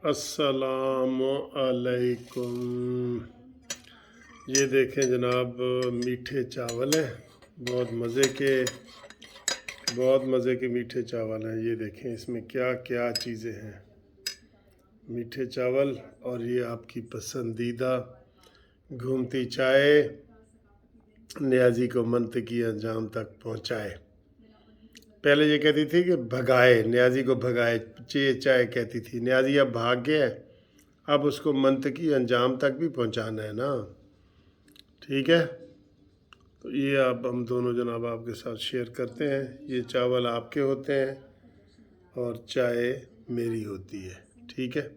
السلام علیکم۔ یہ دیکھیں جناب، میٹھے چاول ہیں، بہت مزے کے میٹھے چاول ہیں۔ یہ دیکھیں اس میں کیا کیا چیزیں ہیں۔ میٹھے چاول اور یہ آپ کی پسندیدہ گھومتی چائے نیازی کو منطقی انجام تک پہنچائے۔ پہلے یہ کہتی تھی کہ بھگائے، نیازی کو بھگائے، چائے کہتی تھی، نیازی اب بھاگ گیا ہے، اب اس کو منطقی انجام تک بھی پہنچانا ہے نا، ٹھیک ہے۔ تو یہ ہم دونوں جناب آپ کے ساتھ شیئر کرتے ہیں۔ یہ چاول آپ کے ہوتے ہیں اور چائے میری ہوتی ہے، ٹھیک ہے۔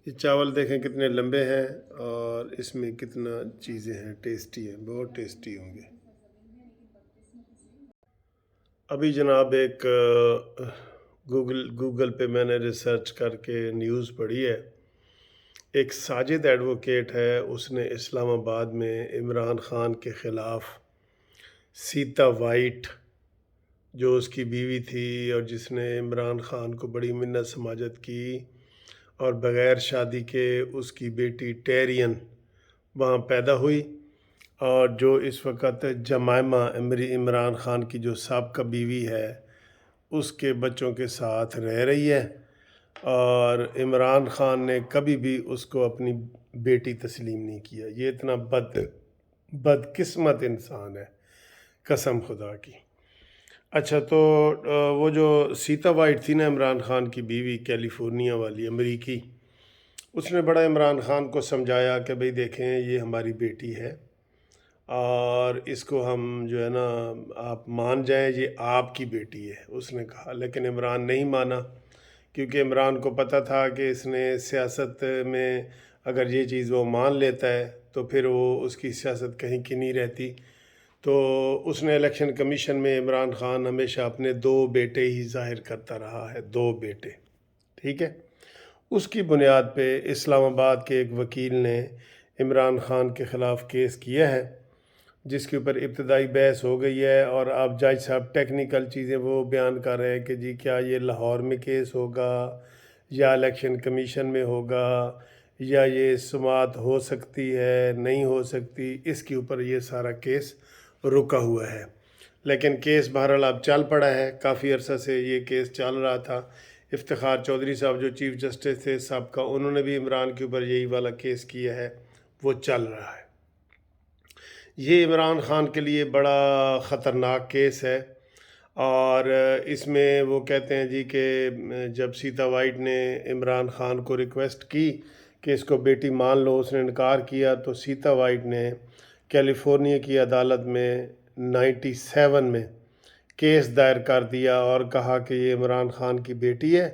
یہ چاول دیکھیں کتنے لمبے ہیں اور اس میں کتنا چیزیں ہیں، ٹیسٹی ہیں، بہت ٹیسٹی ہوں گے۔ ابھی جناب ایک گوگل پہ میں نے ریسرچ کر کے نیوز پڑھی ہے۔ ایک ساجد ایڈووکیٹ ہے، اس نے اسلام آباد میں عمران خان کے خلاف سیتا وائٹ جو اس کی بیوی تھی اور جس نے عمران خان کو بڑی منت سماجت کی، اور بغیر شادی کے اس کی بیٹی ٹیرین وہاں پیدا ہوئی، اور جو اس وقت جمائمہ عمران خان کی جو سابقہ بیوی ہے اس کے بچوں کے ساتھ رہ رہی ہے، اور عمران خان نے کبھی بھی اس کو اپنی بیٹی تسلیم نہیں کیا۔ یہ اتنا بدقسمت انسان ہے، قسم خدا کی۔ اچھا، تو وہ جو سیتا وائٹ تھی نا، عمران خان کی بیوی، کیلیفورنیا والی امریکی، اس نے بڑا عمران خان کو سمجھایا کہ بھئی دیکھیں یہ ہماری بیٹی ہے اور اس کو ہم جو ہے نا آپ مان جائیں، یہ آپ کی بیٹی ہے، اس نے کہا۔ لیکن عمران نہیں مانا، کیونکہ عمران کو پتہ تھا کہ اس نے سیاست میں اگر یہ چیز وہ مان لیتا ہے تو پھر وہ اس کی سیاست کہیں کی نہیں رہتی۔ تو اس نے الیکشن کمیشن میں عمران خان ہمیشہ اپنے 2 بیٹے ہی ظاہر کرتا رہا ہے، 2 بیٹے، ٹھیک ہے۔ اس کی بنیاد پہ اسلام آباد کے ایک وکیل نے عمران خان کے خلاف کیس کیا ہے، جس کے اوپر ابتدائی بحث ہو گئی ہے، اور اب جج صاحب ٹیکنیکل چیزیں وہ بیان کر رہے ہیں کہ جی کیا یہ لاہور میں کیس ہوگا یا الیکشن کمیشن میں ہوگا، یا یہ سماعت ہو سکتی ہے نہیں ہو سکتی، اس کے اوپر یہ سارا کیس رکا ہوا ہے۔ لیکن کیس بہرحال اب چل پڑا ہے، کافی عرصہ سے یہ کیس چل رہا تھا۔ افتخار چودھری صاحب جو چیف جسٹس تھے سابقہ، انہوں نے بھی عمران کے اوپر یہی والا کیس کیا ہے، وہ چل رہا ہے۔ یہ عمران خان کے لیے بڑا خطرناک کیس ہے، اور اس میں وہ کہتے ہیں جی کہ جب سیتا وائٹ نے عمران خان کو ریکویسٹ کی کہ اس کو بیٹی مان لو، اس نے انکار کیا، تو سیتا وائٹ نے کیلیفورنیا کی عدالت میں 97 میں کیس دائر کر دیا اور کہا کہ یہ عمران خان کی بیٹی ہے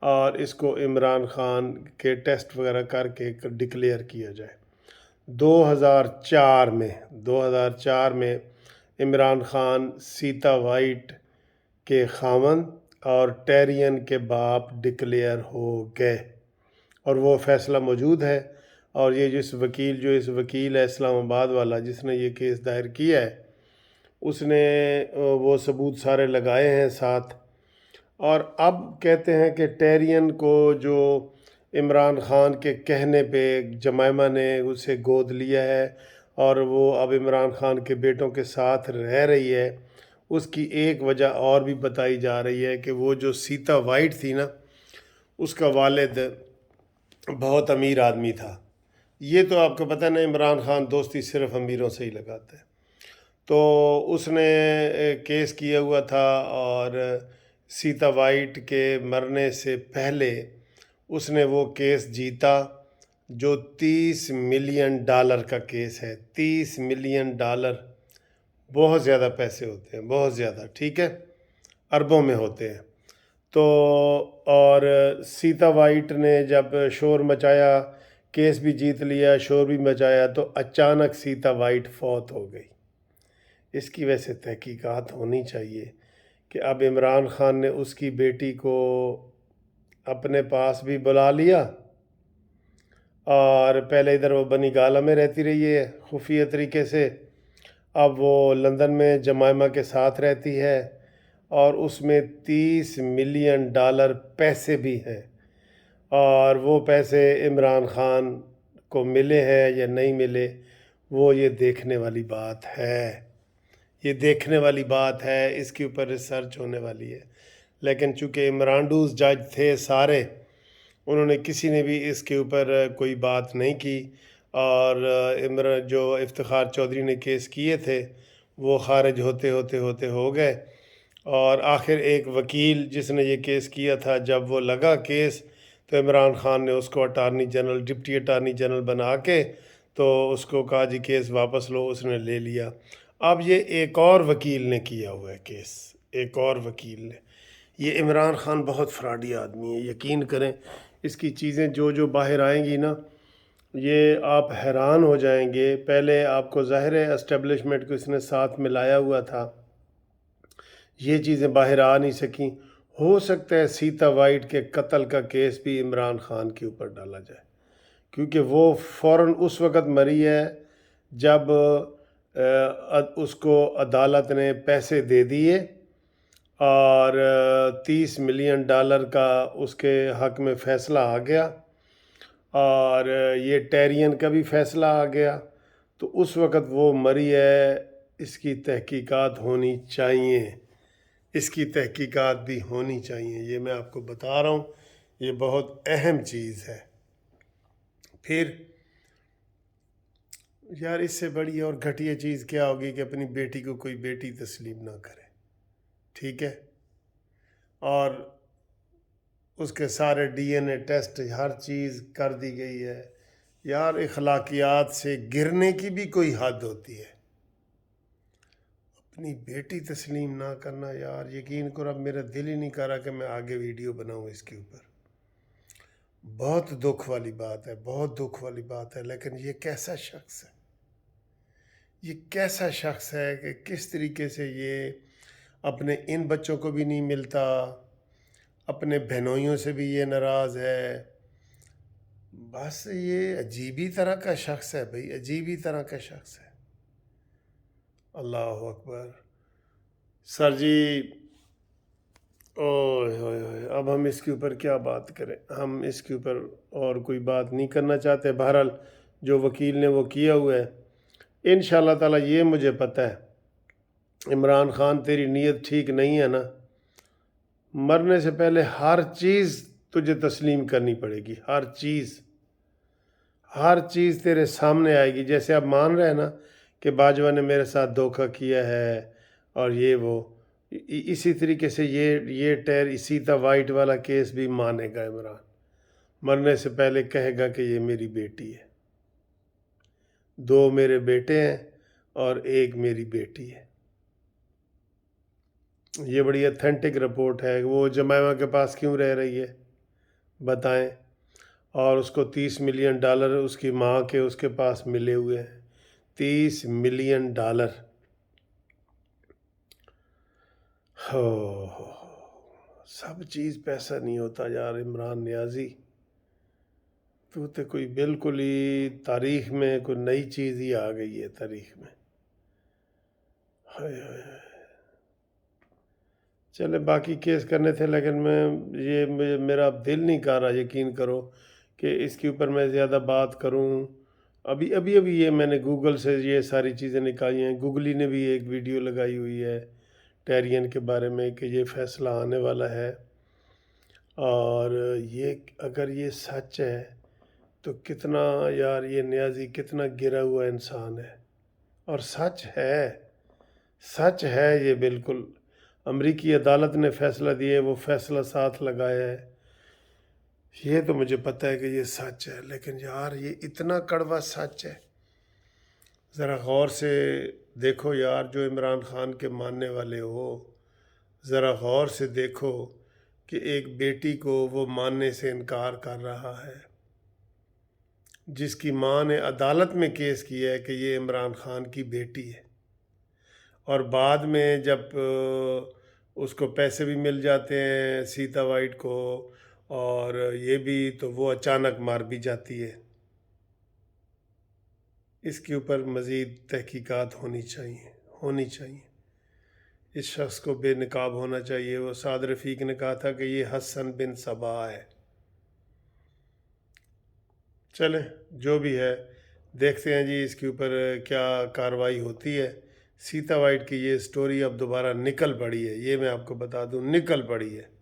اور اس کو عمران خان کے ٹیسٹ وغیرہ کر کے ڈکلیئر کیا جائے۔ 2004 میں عمران خان سیتا وائٹ کے خاوند اور ٹیرین کے باپ ڈکلیئر ہو گئے، اور وہ فیصلہ موجود ہے۔ اور یہ اس وکیل ہے اسلام آباد والا جس نے یہ کیس دائر کیا ہے، اس نے وہ ثبوت سارے لگائے ہیں ساتھ، اور اب کہتے ہیں کہ ٹیرین کو جو عمران خان کے کہنے پہ جمائمہ نے اسے گود لیا ہے اور وہ اب عمران خان کے بیٹوں کے ساتھ رہ رہی ہے، اس کی ایک وجہ اور بھی بتائی جا رہی ہے کہ وہ جو سیتا وائٹ تھی نا، اس کا والد بہت امیر آدمی تھا۔ یہ تو آپ کو پتہ ہے نا، عمران خان دوستی صرف امیروں سے ہی لگاتا ہے۔ تو اس نے کیس کیا ہوا تھا، اور سیتا وائٹ کے مرنے سے پہلے اس نے وہ کیس جیتا، جو $30 ملین کا کیس ہے۔ $30 ملین بہت زیادہ پیسے ہوتے ہیں، بہت زیادہ، ٹھیک ہے، اربوں میں ہوتے ہیں۔ تو اور سیتا وائٹ نے جب شور مچایا، کیس بھی جیت لیا، شور بھی مچایا، تو اچانک سیتا وائٹ فوت ہو گئی۔ اس کی وجہ سے تحقیقات ہونی چاہیے کہ اب عمران خان نے اس کی بیٹی کو اپنے پاس بھی بلا لیا، اور پہلے ادھر وہ بنی گالہ میں رہتی رہی ہے خفیہ طریقے سے، اب وہ لندن میں جمائمہ کے ساتھ رہتی ہے، اور اس میں $30 ملین پیسے بھی ہیں، اور وہ پیسے عمران خان کو ملے ہیں یا نہیں ملے، وہ یہ دیکھنے والی بات ہے، یہ دیکھنے والی بات ہے، اس کے اوپر ریسرچ ہونے والی ہے۔ لیکن چونکہ عمرانڈوز جج تھے سارے، انہوں نے کسی نے بھی اس کے اوپر کوئی بات نہیں کی، اور جو افتخار چودھری نے کیس کیے تھے وہ خارج ہوتے ہوتے ہوتے ہو گئے، اور آخر ایک وکیل جس نے یہ کیس کیا تھا، جب وہ لگا کیس تو عمران خان نے اس کو attorney general, deputy attorney general بنا کے تو اس کو کہا جی کیس واپس لو، اس نے لے لیا۔ اب یہ ایک اور وکیل نے کیا ہوا ہے کیس، ایک اور وکیل نے۔ یہ عمران خان بہت فراڈی آدمی ہے، یقین کریں، اس کی چیزیں جو باہر آئیں گی نا، یہ آپ حیران ہو جائیں گے۔ پہلے آپ کو ظاہر ہے اسٹیبلشمنٹ کو اس نے ساتھ ملایا ہوا تھا، یہ چیزیں باہر آ نہیں سکیں۔ ہو سکتا ہے سیتا وائٹ کے قتل کا کیس بھی عمران خان کے اوپر ڈالا جائے، کیونکہ وہ فوراً اس وقت مری ہے جب اس کو عدالت نے پیسے دے دیے، اور $30 ملین کا اس کے حق میں فیصلہ آ گیا، اور یہ ٹیرین کا بھی فیصلہ آ گیا، تو اس وقت وہ مری ہے۔ اس کی تحقیقات ہونی چاہیے، اس کی تحقیقات بھی ہونی چاہیے، یہ میں آپ کو بتا رہا ہوں، یہ بہت اہم چیز ہے۔ پھر یار اس سے بڑی اور گھٹیا چیز کیا ہوگی کہ اپنی بیٹی کو کوئی بیٹی تسلیم نہ کرے، ٹھیک ہے، اور اس کے سارے ڈی این اے ٹیسٹ ہر چیز کر دی گئی ہے۔ یار اخلاقیات سے گرنے کی بھی کوئی حد ہوتی ہے، اپنی بیٹی تسلیم نہ کرنا۔ یار یقین کرو اب میرا دل ہی نہیں کر رہا کہ میں آگے ویڈیو بناؤں اس کے اوپر۔ بہت دکھ والی بات ہے، بہت دکھ والی بات ہے، لیکن یہ کیسا شخص ہے، یہ کیسا شخص ہے کہ کس طریقے سے یہ اپنے ان بچوں کو بھی نہیں ملتا، اپنے بہنوئیوں سے بھی یہ ناراض ہے۔ بس یہ عجیب ہی طرح کا شخص ہے بھائی، عجیب ہی طرح کا شخص ہے۔ اللہ اکبر۔ سر جی، اوہ ہوئے ہوئے، اب ہم اس کے اوپر کیا بات کریں، ہم اس کے اوپر اور کوئی بات نہیں کرنا چاہتے۔ بہرحال جو وکیل نے وہ کیا ہوا ہے، انشاءاللہ تعالیٰ یہ مجھے پتہ ہے عمران خان تیری نیت ٹھیک نہیں ہے نا، مرنے سے پہلے ہر چیز تجھے تسلیم کرنی پڑے گی، ہر چیز، ہر چیز تیرے سامنے آئے گی۔ جیسے اب مان رہے ہیں نا کہ باجوہ نے میرے ساتھ دھوکہ کیا ہے اور یہ وہ، اسی طریقے سے یہ سیتا وائٹ والا کیس بھی مانے گا عمران، مرنے سے پہلے کہے گا کہ یہ میری بیٹی ہے، 2 میرے بیٹے ہیں اور 1 میری بیٹی ہے۔ یہ بڑی اتھینٹک رپورٹ ہے۔ وہ جمائمہ کے پاس کیوں رہ رہی ہے بتائیں، اور اس کو $30 ملین اس کی ماں کے اس کے پاس ملے ہوئے ہیں، $30 ملین۔ سب چیز پیسہ نہیں ہوتا یار عمران نیازی، تو کوئی بالکل ہی تاریخ میں کوئی نئی چیز ہی آ گئی ہے تاریخ میں۔ ہائے ہائے ہائے۔ چلے باقی کیس کرنے تھے، لیکن میرا اب دل نہیں کر رہا، یقین کرو، کہ اس کے اوپر میں زیادہ بات کروں۔ ابھی یہ میں نے گوگل سے یہ ساری چیزیں نکالی ہیں، گوگلی نے بھی ایک ویڈیو لگائی ہوئی ہے ٹیرین کے بارے میں کہ یہ فیصلہ آنے والا ہے، اور یہ اگر یہ سچ ہے تو کتنا یار یہ نیازی کتنا گرا ہوا انسان ہے، اور سچ ہے، سچ ہے یہ بالکل۔ امریکی عدالت نے فیصلہ دیا، وہ فیصلہ ساتھ لگایا ہے، یہ تو مجھے پتہ ہے کہ یہ سچ ہے، لیکن یار یہ اتنا کڑوا سچ ہے۔ ذرا غور سے دیکھو یار، جو عمران خان کے ماننے والے ہو، ذرا غور سے دیکھو کہ ایک بیٹی کو وہ ماننے سے انکار کر رہا ہے، جس کی ماں نے عدالت میں کیس کیا ہے کہ یہ عمران خان کی بیٹی ہے، اور بعد میں جب اس کو پیسے بھی مل جاتے ہیں سیتا وائٹ کو، اور یہ بھی، تو وہ اچانک مار بھی جاتی ہے۔ اس کے اوپر مزید تحقیقات ہونی چاہیے۔ اس شخص کو بے نقاب ہونا چاہیے۔ وہ سعد رفیق نے کہا تھا کہ یہ حسن بن صبا ہے، چلیں جو بھی ہے دیکھتے ہیں جی اس کے اوپر کیا کارروائی ہوتی ہے۔ سیتا وائٹ کی یہ سٹوری اب دوبارہ نکل پڑی ہے، یہ میں آپ کو بتا دوں، نکل پڑی ہے۔